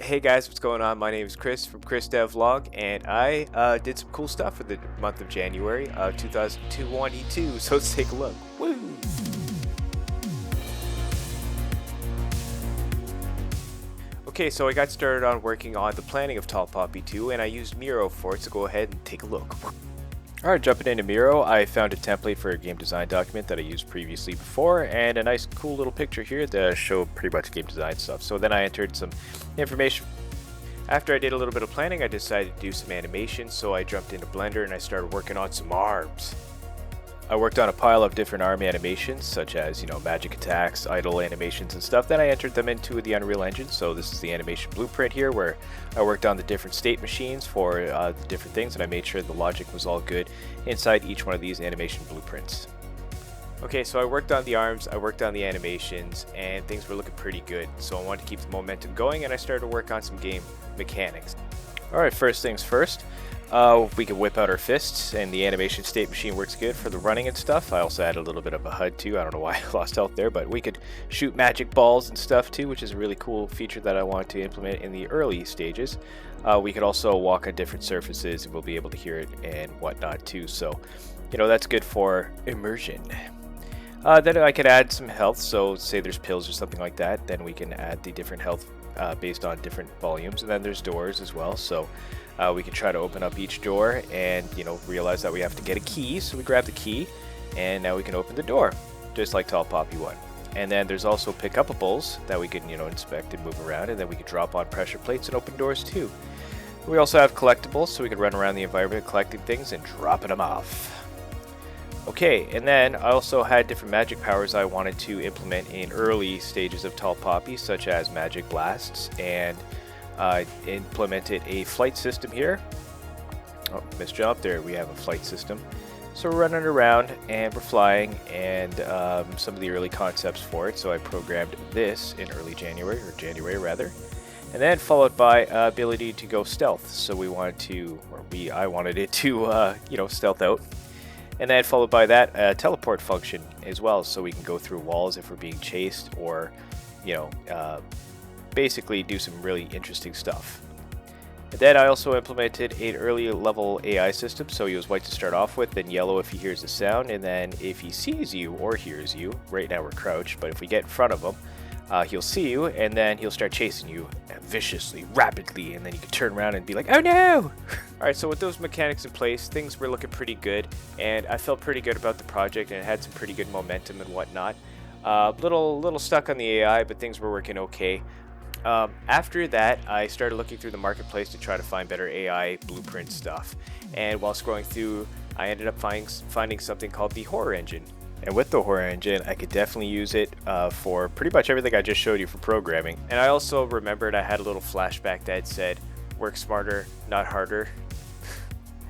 Hey guys, what's going on? My name is Chris from Chris Dev Vlog, and I did some cool stuff for the month of January 2022. So let's take a look. Woo! Okay, so I got started on working on the planning of Tall Poppy 2, and I used Miro for it, so go ahead and take a look. Alright, jumping into Miro, I found a template for a game design document that I used previously before, and a nice cool little picture here that showed pretty much game design stuff. So then I entered some information. After I did a little bit of planning, I decided to do some animation, so I jumped into Blender and I started working on some arms. I worked on a pile of different arm animations, such as, magic attacks, idle animations and stuff. Then I entered them into the Unreal Engine. So this is the animation blueprint here, where I worked on the different state machines for the different things, and I made sure the logic was all good inside each one of these animation blueprints. Okay, so I worked on the arms, I worked on the animations, and things were looking pretty good. So I wanted to keep the momentum going, and I started to work on some game mechanics. Alright, first things first. We can whip out our fists, and the animation state machine works good for the running and stuff. I also added a little bit of a HUD too. I don't know why I lost health there, but we could shoot magic balls and stuff too, which is a really cool feature that I wanted to implement in the early stages. We could also walk on different surfaces, and we'll be able to hear it and whatnot too. So, that's good for immersion. Then I could add some health, so say there's pills or something like that, then we can add the different health based on different volumes. And then there's doors as well, so we can try to open up each door and realize that we have to get a key. So we grab the key, and now we can open the door, just like Tall Poppy 1. And then there's also pick-upables that we can inspect and move around, and then we can drop on pressure plates and open doors too. We also have collectibles, so we can run around the environment collecting things and dropping them off. Okay, and then I also had different magic powers I wanted to implement in early stages of Tall Poppy, such as magic blasts, and I implemented a flight system here. Oh, missed jump. There we have a flight system. So we're running around and we're flying, and some of the early concepts for it. So I programmed this in early January, or January rather, and then followed by ability to go stealth. So we wanted to, I wanted it to, stealth out. And then followed by that, a teleport function as well, so we can go through walls if we're being chased, or, basically do some really interesting stuff. And then I also implemented an early level AI system, so he was white to start off with, then yellow if he hears the sound, and then if he sees you or hears you, right now we're crouched, but if we get in front of him, he'll see you, and then he'll start chasing you viciously, rapidly, and then you can turn around and be like, oh no! Alright, so with those mechanics in place, things were looking pretty good, and I felt pretty good about the project, and it had some pretty good momentum and whatnot. Little stuck on the AI, but things were working okay. After that, I started looking through the marketplace to try to find better AI blueprint stuff, and while scrolling through, I ended up finding something called the Horror Engine. And with the Horror Engine, I could definitely use it for pretty much everything I just showed you for programming. And I also remembered I had a little flashback that said, work smarter, not harder.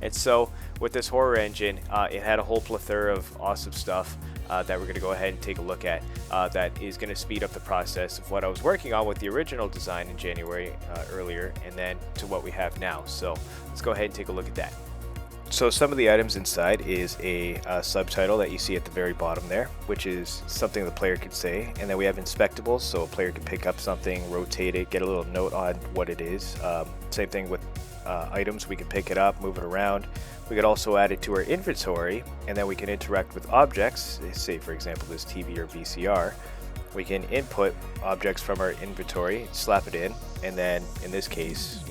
And so with this Horror Engine, it had a whole plethora of awesome stuff that we're going to go ahead and take a look at that is going to speed up the process of what I was working on with the original design in January earlier, and then to what we have now. So let's go ahead and take a look at that. So some of the items inside is a subtitle that you see at the very bottom there, which is something the player could say. And then we have inspectables, so a player can pick up something, rotate it, get a little note on what it is. Same thing with items, we can pick it up, move it around. We could also add it to our inventory, and then we can interact with objects. Say for example this TV or VCR. We can input objects from our inventory, slap it in, and then in this case,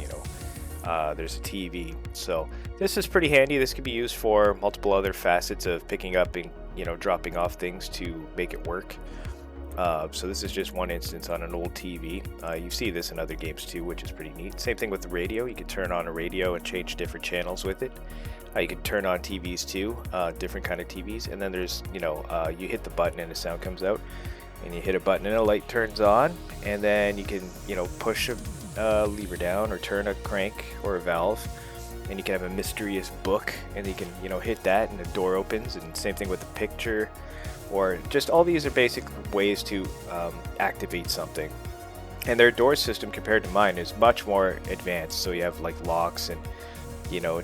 there's a TV. So this is pretty handy. This can be used for multiple other facets of picking up and dropping off things to make it work. So this is just one instance on an old TV. You see this in other games too, which is pretty neat. Same thing with the radio. You can turn on a radio and change different channels with it. You can turn on TVs too, different kind of TVs. And then there's, you hit the button and the sound comes out, and you hit a button and a light turns on, and then you can, push a lever down or turn a crank or a valve, and you can have a mysterious book, and you can hit that and the door opens. And same thing with the picture, or just all these are basic ways to activate something. And their door system compared to mine is much more advanced, so you have like locks and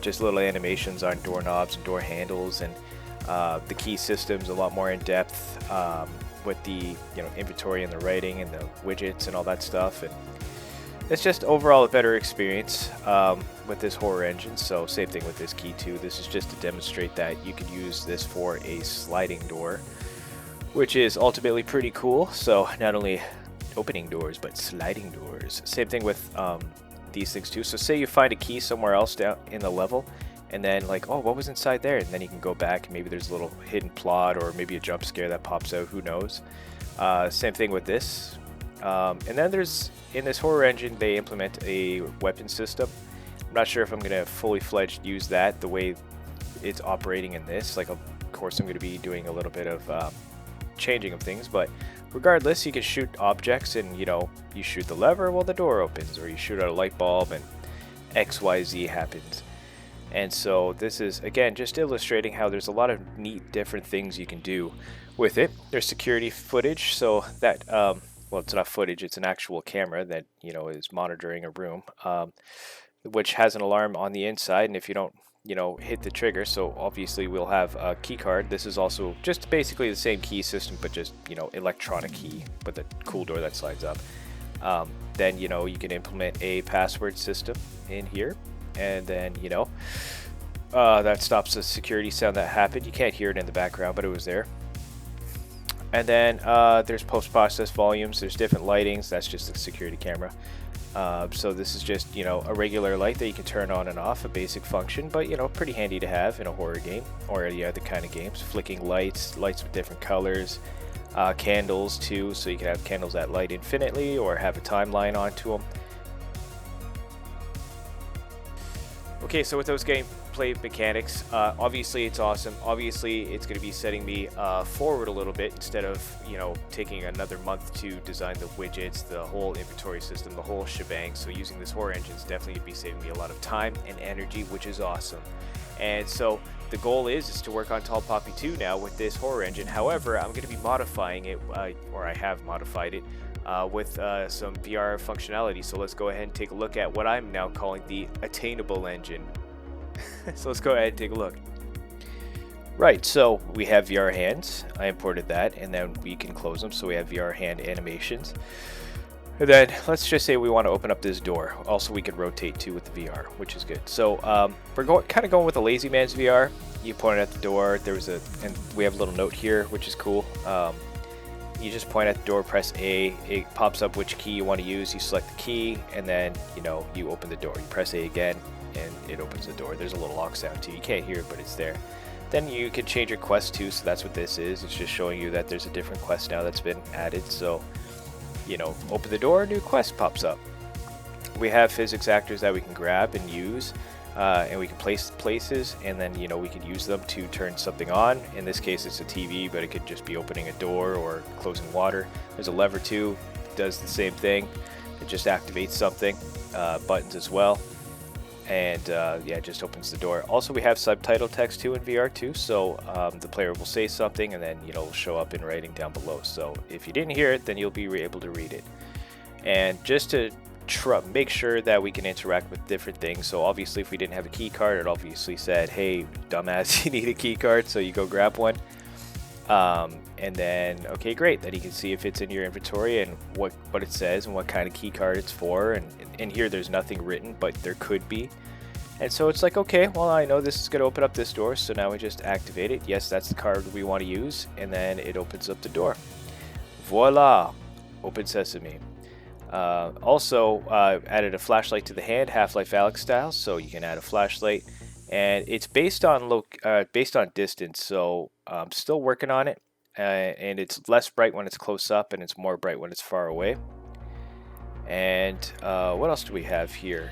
just little animations on doorknobs and door handles, and the key system's a lot more in depth with the inventory and the writing and the widgets and all that stuff. And it's just overall a better experience with this horror engine. So same thing with this key too. This is just to demonstrate that you can use this for a sliding door, which is ultimately pretty cool. So not only opening doors, but sliding doors. Same thing with these things too. So say you find a key somewhere else down in the level, and then like, oh, what was inside there? And then you can go back, and maybe there's a little hidden plot or maybe a jump scare that pops out, who knows. Same thing with this. And then there's, in this horror engine, they implement a weapon system. I'm not sure if I'm going to fully fledged use that the way it's operating in this. Like, of course, I'm going to be doing a little bit of changing of things, but regardless, you can shoot objects, and you shoot the lever, well, the door opens, or you shoot out a light bulb and XYZ happens. And so this is, again, just illustrating how there's a lot of neat different things you can do with it. There's security footage, so that well, it's not footage, it's an actual camera that is monitoring a room, which has an alarm on the inside, and if you don't hit the trigger, so obviously we'll have a key card. This is also just basically the same key system, but just electronic key with a cool door that slides up. Then you can implement a password system in here, and then that stops the security sound that happened. You can't hear it in the background, but it was there. And then there's post-process volumes, there's different lightings, that's just the security camera. So this is just, a regular light that you can turn on and off, a basic function, but, pretty handy to have in a horror game or any other kind of games. Flicking lights with different colors, candles too, so you can have candles that light infinitely or have a timeline onto them. Okay, so with those gameplay mechanics, obviously it's awesome. Obviously it's going to be setting me forward a little bit instead of taking another month to design the widgets, the whole inventory system, the whole shebang. So using this horror engine is definitely going to be saving me a lot of time and energy, which is awesome. And so the goal is to work on Tall Poppy 2 now with this horror engine. However, I'm going to be modifying it, or I have modified it, with some VR functionality. So let's go ahead and take a look at what I'm now calling the Attainable Engine. So let's go ahead and take a look. Right, so we have VR hands. I imported that, and then we can close them. So we have VR hand animations. And then let's just say we want to open up this door. Also, we can rotate too with the VR, which is good. So we're kind of going with a lazy man's VR. You point at the door. And we have a little note here, which is cool. You just point at the door, press A, it pops up which key you want to use, you select the key, and then you open the door. You press A again and it opens the door. There's a little lock sound too, you can't hear it, but it's there. Then you can change your quest too, so that's what this is. It's just showing you that there's a different quest now that's been added. So open the door, new quest pops up. We have physics actors that we can grab and use, and we can place places, and then we can use them to turn something on. In this case it's a TV, but it could just be opening a door or closing water. There's a lever too, it does the same thing. It just activates something. Buttons as well, and yeah, it just opens the door. Also, we have subtitle text too in VR too, so the player will say something and then it'll show up in writing down below. So if you didn't hear it, then you'll be able to read it. And just to make sure that we can interact with different things. So obviously if we didn't have a key card, it obviously said, hey dumbass, you need a key card, so you go grab one. And then okay, great, then you can see if it's in your inventory and what it says and what kind of key card it's for. And here there's nothing written, but there could be. And so it's like, okay, well, I know this is going to open up this door, so now we just activate it. Yes, that's the card we want to use, and then it opens up the door. Voila, open sesame. Also added a flashlight to the hand, Half-Life Alyx style, so you can add a flashlight, and it's based on distance. So I'm still working on it, and it's less bright when it's close up, and it's more bright when it's far away. And what else do we have here?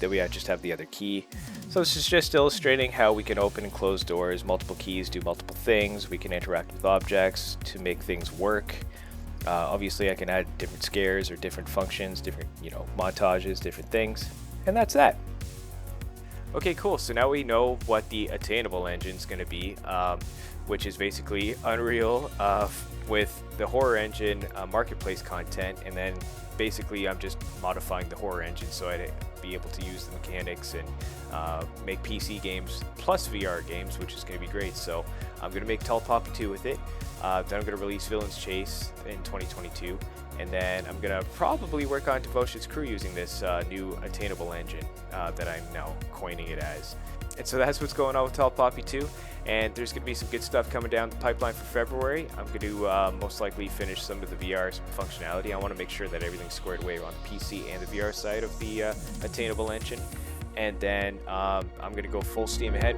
That we just have the other key. So this is just illustrating how we can open and close doors. Multiple keys do multiple things. We can interact with objects to make things work. Obviously I can add different scares or different functions, different montages, different things, and that's that. Okay, cool. So now we know what the Attainable Engine is going to be, which is basically Unreal with the horror engine marketplace content, and then basically I'm just modifying the horror engine so I'd be able to use the mechanics and make PC games plus VR games, which is going to be great. So I'm going to make Tall Poppy 2 with it. Then I'm going to release Villain's Chase in 2022, And then I'm gonna probably work on Devotion's crew using this new Attainable Engine that I'm now coining it as. And so that's what's going on with Tall Poppy 2. And there's gonna be some good stuff coming down the pipeline for February. I'm gonna most likely finish some of the VR functionality. I want to make sure that everything's squared away on the PC and the VR side of the Attainable Engine. And then I'm gonna go full steam ahead